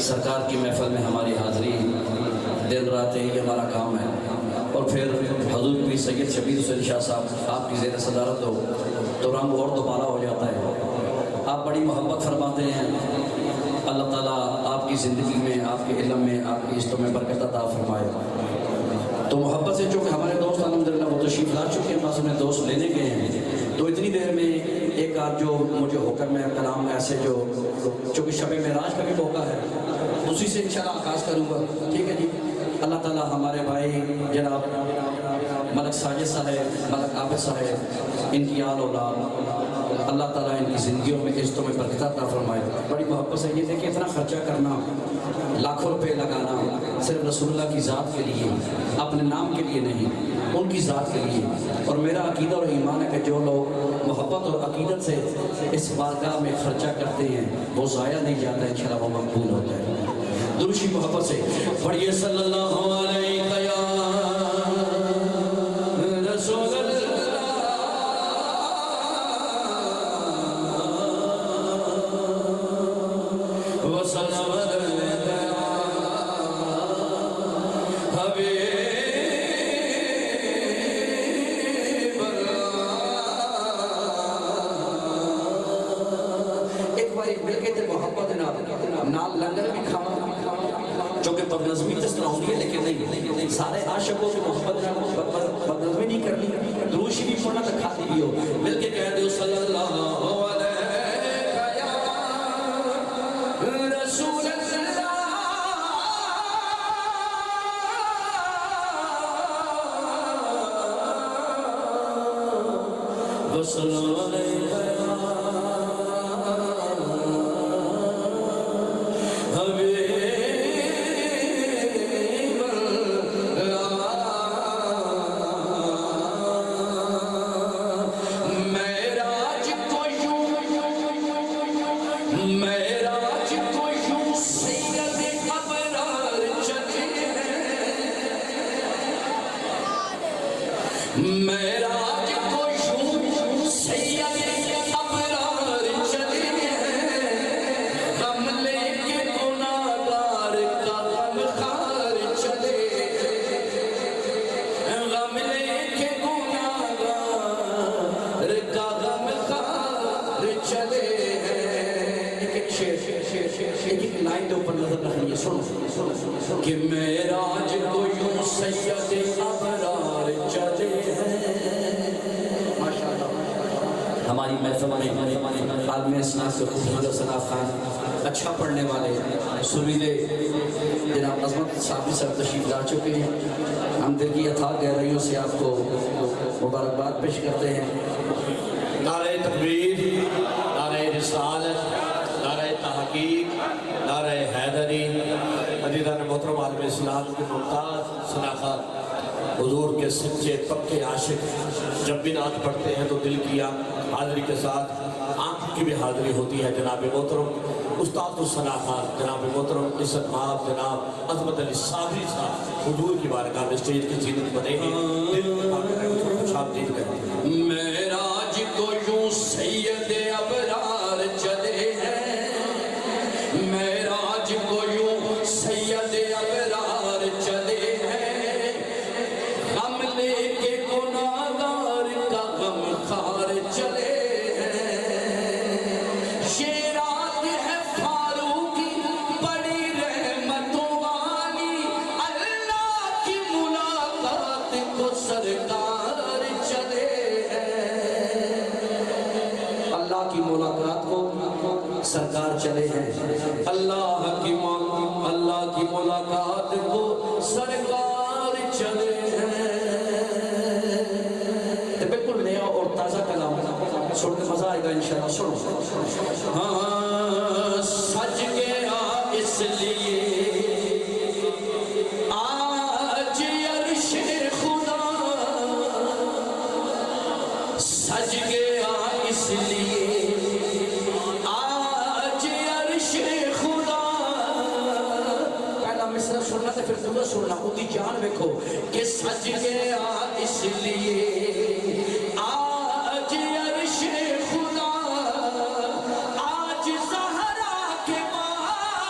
سرکار کی محفل میں ہماری حاضری دن رات یہ ہمارا کام ہے، اور پھر حضور پیر سید شبیر حسین شاہ صاحب آپ کی زیر صدارت ہو تو رنگ اور دوبارہ ہو جاتا ہے۔ آپ بڑی محبت فرماتے ہیں، اللہ تعالیٰ آپ کی زندگی میں، آپ کے علم میں، آپ کی عزتوں میں برکت عطا فرمائے۔ تو محبت سے چونکہ ہمارے دوست الحمدللہ وہ تشریف لا چکے ہیں، بس ہمیں دوست لینے گئے ہیں، تو اتنی دیر میں ایک آدھ جو مجھے حکم ہے کلام ایسے جو چونکہ شب معراج کا بھی موقع ہے، اسی سے انشاءاللہ آغاز کروں گا، ٹھیک ہے جی۔ اللہ تعالیٰ ہمارے بھائی جناب ملک ساجد صاحب، ملک عابد صاحب، ان کی آل اولاد اللہ تعالیٰ ان کی زندگیوں میں عزتوں میں برکت عطا فرمائے۔ بڑی محبت سے یہ دیکھیں اتنا خرچہ کرنا، لاکھوں روپے لگانا صرف رسول اللہ کی ذات کے لیے، اپنے نام کے لیے نہیں، ان کی ذات کے لیے۔ اور میرا عقیدہ اور ایمان ہے کہ جو لوگ محبت اور عقیدت سے اس بارگاہ میں خرچہ کرتے ہیں وہ ضائع نہیں جاتا ہے، انشاءاللہ وہ مقبول ہوتا ہے۔ درود محبت سے پڑھیے صلی اللہ علیہ رسول نال لنگر بھی کھانا چونکہ بدنظمی تو سنا ہوتی ہے لیکن نہیں، سارے عاشقوں کی محبت بدنظمی نہیں کرنی، دروشی بھی پڑھنا تو کھاتی بھی ہو، مل کے کہہ دیو صلی اللہ علیہ رسول اللہ وسلم علیہ کہ معراج کو یوں سید ابرار چلے ہیں۔ ہماری محفل میں عالم اسلام سے خوبصورت حسن خان، اچھا پڑھنے والے سریلے جناب عظمت صاحب سر تشریف لا چکے ہیں، ہم دل کی اتھاہ گہرائیوں سے آپ کو مبارکباد پیش کرتے ہیں۔ نعرہ تکبیر، نعرہ رسالت، نعرہ تحقیق، نعرہ حیدری۔ عزیزان محترم عالم اسلام کے ممتاز شناخت حضور کے سچے پکے عاشق جب بھی نعت پڑھتے ہیں تو دل کی حاضری کے ساتھ آنکھ کی بھی حاضری ہوتی ہے۔ جناب محترم استاد الشناخت جناب محترم عزت مآب جناب عظمت علی صابری صاحب حضور کی بارگاہ میں اسٹیج کی زینت بنے ہیں، دل خوش آمدید کرتے ہیں۔ معراج کو یوں سید ابرار چلے ہیں، معراج کو یوں سید ابرار چلے ہیں، غم لے کے گناہگار کا غم خار چلے ہیں، یہ رات ہے فاروقی بڑی رحمتوں والی، اللہ کی ملاقات کو سرکار چلے ہیں، اللہ کی ملاقات کو سرکار چلے ہیں، اللہ کی ملاقات کو سرکار چلے ہیں۔ بالکل نیا اور تازہ کلام سن کے مزہ آئے گا انشاءاللہ، سنو۔ ہاں سج گیا اس لیے آج عرش خدا، سج گیا اس لیے سننا تو پھر دوبارہ سننا خودی جان دیکھو کہ سج گیا اس لیے آج عرش خدا، آج زہرا کے بعد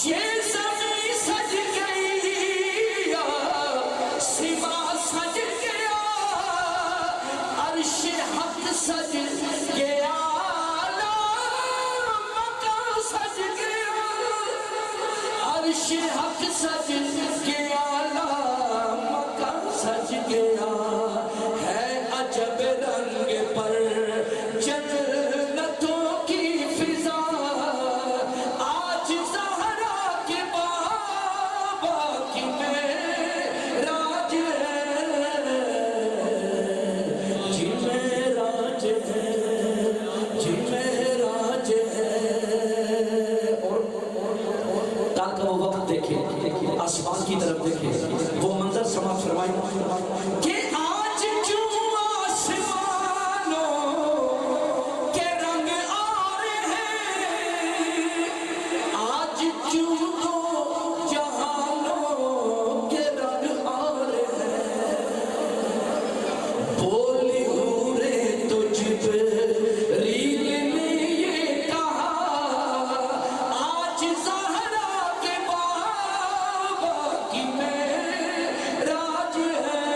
یہ زمین سج گئی سما سج گیا عرش حق سج گیا مکہ سج گیا عرش حق سج گیا مکہ سج گیا ہے عجب رنگ پر جنتوں کی فضا آج زہرا کے بابا کی معراج ہے جی معراج ہے جی معراج ہے اور تاکہ وہ وقت دیکھیں آسمان کی طرف دیکھیں وہ منظر سماعت فرمائیں کہ آج کیوں آسمانوں کے رنگ آ رہے ہیں آج کیوں دو جہانوں کے رنگ آ رہے ہیں بولی حوریں تو جبریل نے یہ کہا آج زہرا کے بابا کی معراج ہے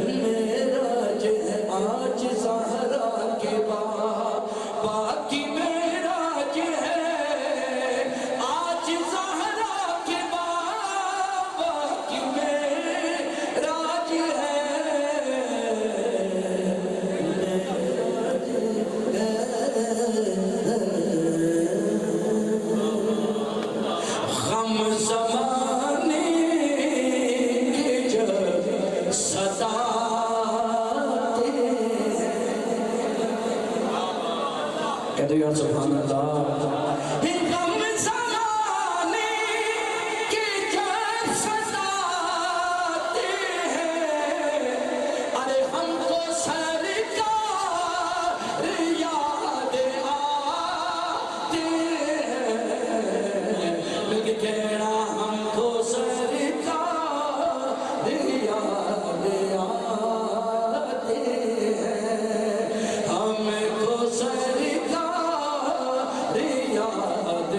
معراج ہے آج زہرا کے بابا کی معراج ہے آج زہرا کے بابا کی معراج غم زمانے کی جب ستاتے کہہ دو یا سبحان اللہ غم زمانے کی جب ستاتے ہیں ارے ہم کو سرکار یاد آتے ہیں لیکن کہنا ہم کو سرکار یاد آتے ہیں ہم کو سرکار یاد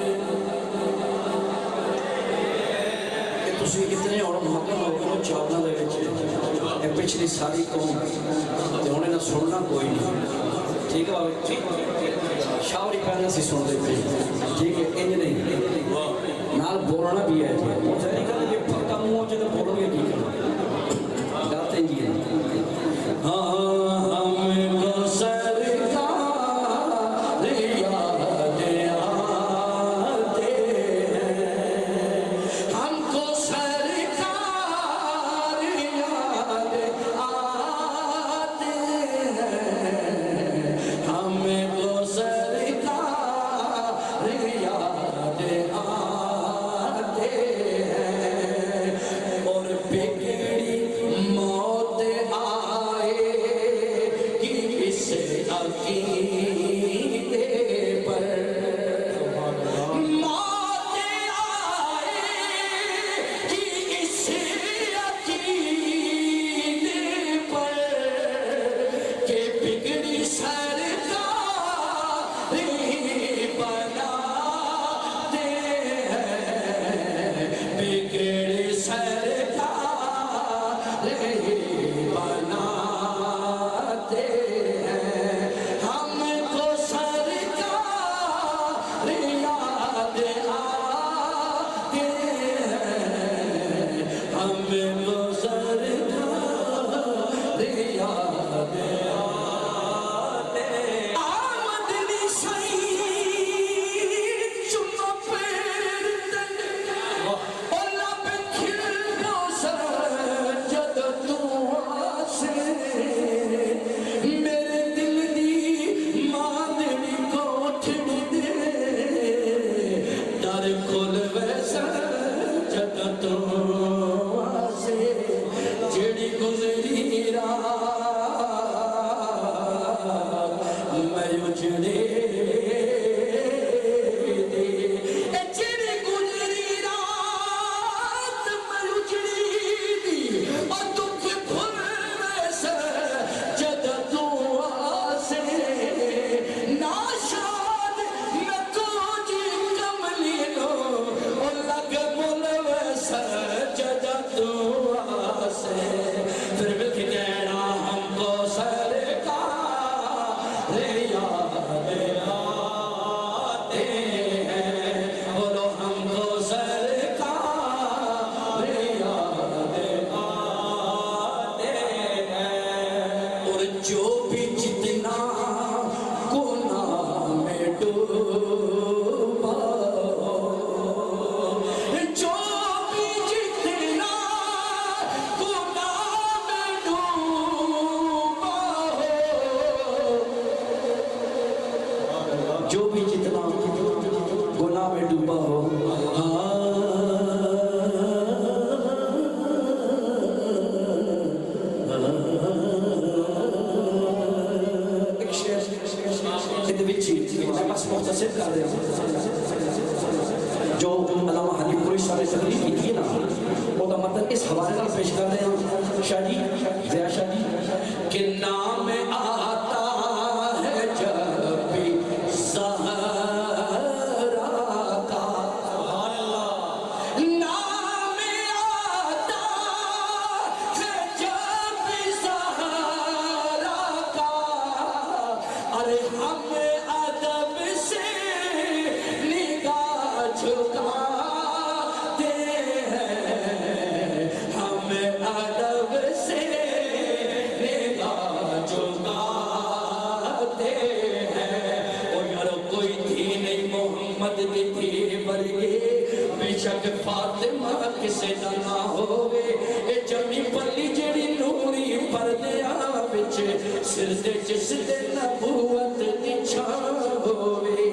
کہ تسی اتنے اور مہکم ہو گئے چاونا دے وچ اے پچھلی ساری قوم تے انہیں نہ سننا کوئی نہیں ٹھیک ہے بابا شاوری پہلے سے سن دے پہ ٹھیک ہے انج نہیں نال بولنا بھی ہے ظاہر کر کہ پھکا منہ جے بولو گے ٹھیک ہے گاتے جی ہاں ہم کو سرکار یاد آتے ہیں ہم کو سرکار یاد آتے ہیں ہم کو سرکار یاد آتے ہیں اور بگڑی موت آئے کہ اس عقیدے پر موت آئے کہ اس عقیدے پر کہ بگڑی سرکار بنا دے ہیں بگڑی سرکار بناتے ہیں ہم کو سرکار یاد آتے ہیں ہم کو سرکار یاد آتے ہیں آمدنی سعید چمہ پیرتن اور لب کھلو سجد دعا سے میرے دل دی ماندنی کوٹھڑی دے در کھل ویسا جد دعا سے جڑی گزری رات میں اجڑے ناشاد میں کو جی کم جو بھی جتنا گناہ میں ڈوبا ہو ایک شعر بس مختصر کر دیں جو علامہ حلیم قریشی صاحب نے تقریر کی تھی نا وہ دا مطلب اس حوالے کا پیش کر رہے ہیں شاہ جی ضیاء شاہ جی کہ نام آتا ہے جب بھی زہرا کا نام آتا ہے جب بھی زہرا کا ارے ہم ادب سے نگاہ جھکاتے ہیں ہم ادب سے نگاہ جھکاتے ہیں او یارو کوئی تھی نہیں محمد کی تھی برگے بے شک فاطمہ کسے نہ ہوئے اے جمی پلی جڑی نوری پردیاں بچ سر دے جس دے نبوت دی چھاں ہوئے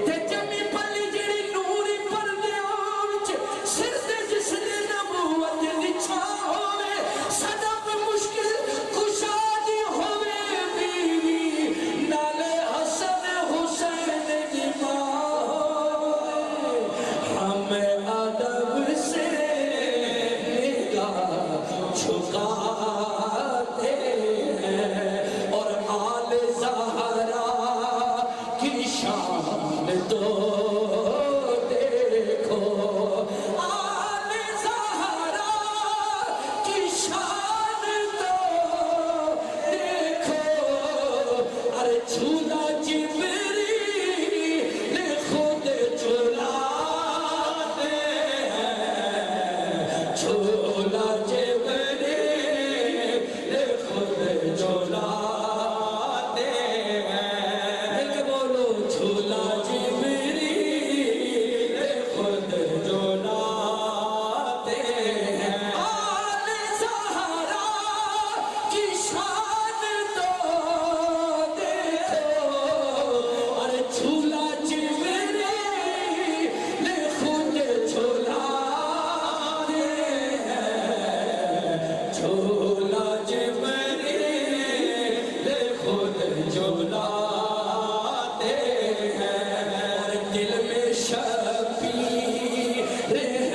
تے جمی پلی جڑی نوری پردیاں بچ سر دے جس دے نبوت دی چھاں ہوئے صدا پہ مشکل کشادی ہوئے بیوی نالے حسن حسین دی ماں ہوئے ہم ادب سے نگاہ جھکاتے ہیں اور آل زہرا کی شان تو دیکھو آل زہرا کی شان تو دیکھو ارے جھولا جبریل خود جھولاتے ہیں جھولا جبریل خود جھولاتے ہیں مل کے بولو جھولا جبریل خود جھولاتے ہیں آل زہرا کی شان تو دیکھو اور جھولا جبریل خود جھولاتے ہیں جھولا جبریل خود جھولاتے ہیں اور دل میں شبیر ہے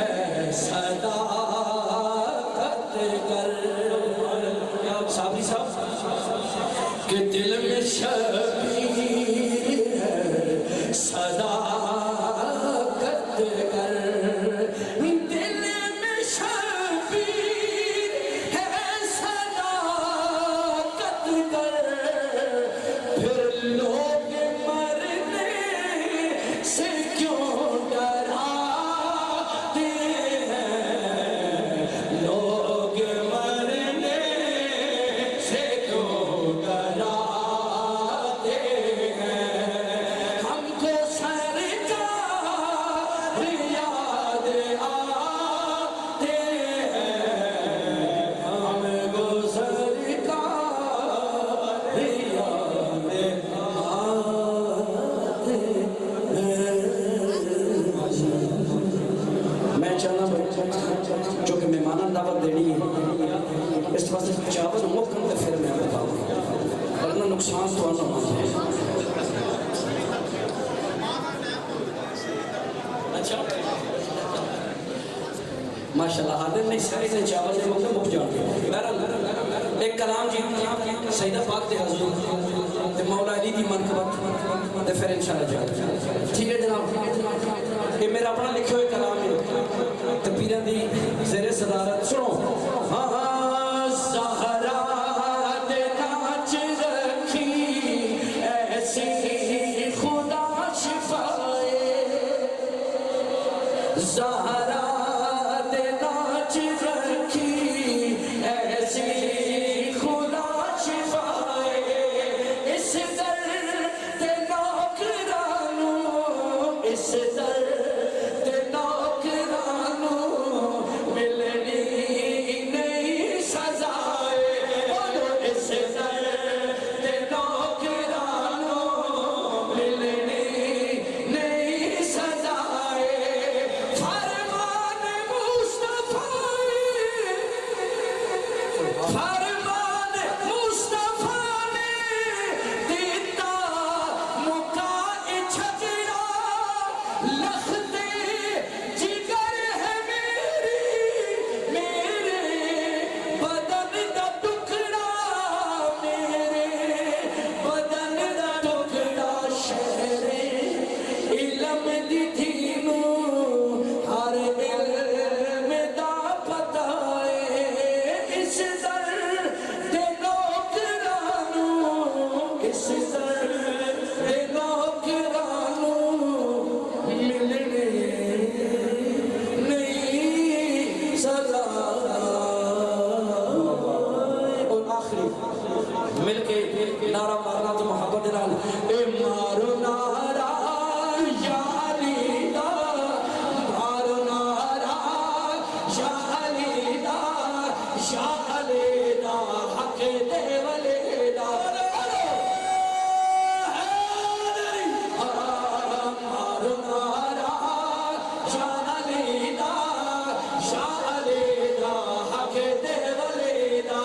صداقت کر صابری صاحب کہ دل میں شبیر ہے صداقت کر دل میں شبیر ہے صداقت کر پھر لوگ مرنے سے کیوں ڈراتے ہیں لوگ مرنے سے کیوں ڈراتے ہیں ہم کو سرکار یاد آتے ہیں ہم کو سرکار یاد آتے ہیں میں چاہنا چونکہ مہمانوں دعوت دینی ہے اس واسطے چاول مکم تے پھر میں بتاؤں ورنہ نقصان تو نہ ہو جائے اچھا ماشاءاللہ حاضر نہیں سارے سے چاول دے مکم مک جان بہرحال ایک کلام جی سیدہ پاک دے حضور تے مولا علی دی منقبت تے پھر انشاءاللہ جائے ٹھیک ہے جناب یہ میرا اپنا لکھے ہوئے کلام ہے تے پیران دی زیر صدارت سنو ہاں ہاں زہرا دے ناچ رکھی ایسی خدا شفائے زہرا دے ناچ رکھی ایسی خدا شفائے اس در تے نوکرانوں اس در تے نوکرانوں ملنی نہیں سزائے بولو اس در تے نوکرانوں ملنی مل کے نعرہ مارنا تو محبت نال اے مارو نعرہ یا علی دا مارو نعرہ یا علی دا یا علی دا حق دے والے دا مارو نعرہ یا علی دا یا علی دا حق دے والے دا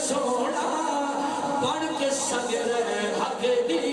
سونا بن کے سگر حق دی